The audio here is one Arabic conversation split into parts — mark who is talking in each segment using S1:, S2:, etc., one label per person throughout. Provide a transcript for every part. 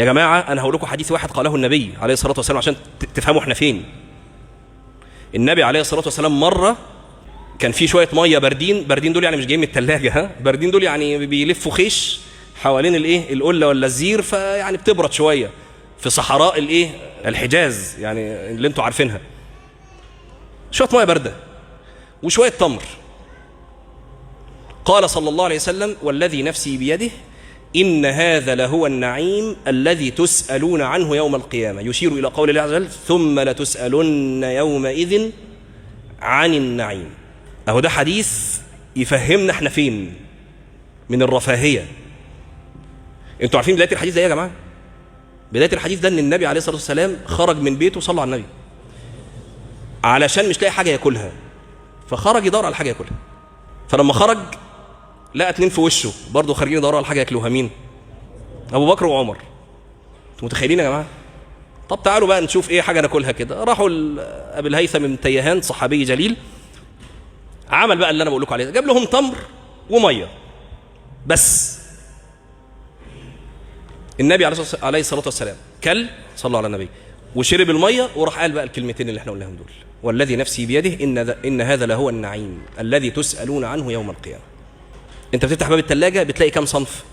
S1: يا جماعة أنا هقول لكم حديث واحد قاله النبي عليه الصلاة والسلام عشان تفهموا احنا فين. النبي عليه الصلاة والسلام مرة كان في شوية مية باردين دول يعني مش جايين من التلاجة، ها، باردين دول يعني بيلفوا خيش حوالين الايه القلة ولا الزير، فيعني بتبرد شوية في صحراء الايه الحجاز يعني اللي انتوا عارفينها. شوية مية باردة وشوية تمر. قال صلى الله عليه وسلم: والذي نفسي بيده إن هذا لهو النعيم الذي تسألون عنه يوم القيامة، يشير إلى قول الله عز وجل: ثم لتسألن يومئذ عن النعيم. أهو ده حديث يفهمنا احنا فين من الرفاهية. انتوا عارفين بداية الحديث ده يا جماعة؟ بداية الحديث ده ان النبي عليه الصلاة والسلام خرج من بيته صلى على النبي علشان مش لاقي حاجة ياكلها، فخرج يدور على حاجة ياكلها. فلما خرج لقى اتنين في وشه برضه خارجين يدوروا على حاجة ياكلوها. مين؟ أبو بكر وعمر. انتوا متخيلين يا جماعة؟ طب تعالوا بقى نشوف ايه حاجة ناكلها كده. راحوا أبي الهيثم بن تيهان صحابي جليل، عمل بقى اللي انا بقول لكم عليه، جاب لهم تمر وميه بس. النبي عليه الصلاه والسلام كل صلى على النبي وشرب الميه وراح قال بقى الكلمتين اللي احنا قلناهم دول: والذي نفسي بيده ان هذا لهو النعيم الذي تسالون عنه يوم القيامه. انت بتفتح باب الثلاجه بتلاقي كام صنف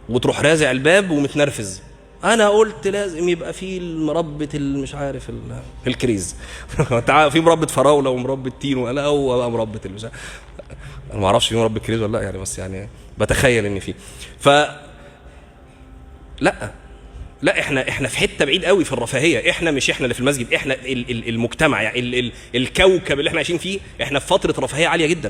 S1: وتروح رازع الباب ومتنرفز. انا قلت لازم يبقى في مربى مش عارف الكريز في مربى فراوله ومربى تين، ولا هو بقى مربى مش عارف. انا ما اعرفش في مربى كريز ولا لا يعني، بس يعني بتخيل ان في. لا احنا في حته بعيد قوي في الرفاهيه. احنا مش احنا اللي في المسجد، احنا المجتمع يعني الكوكب اللي احنا عايشين فيه، احنا في فتره رفاهيه عاليه جدا.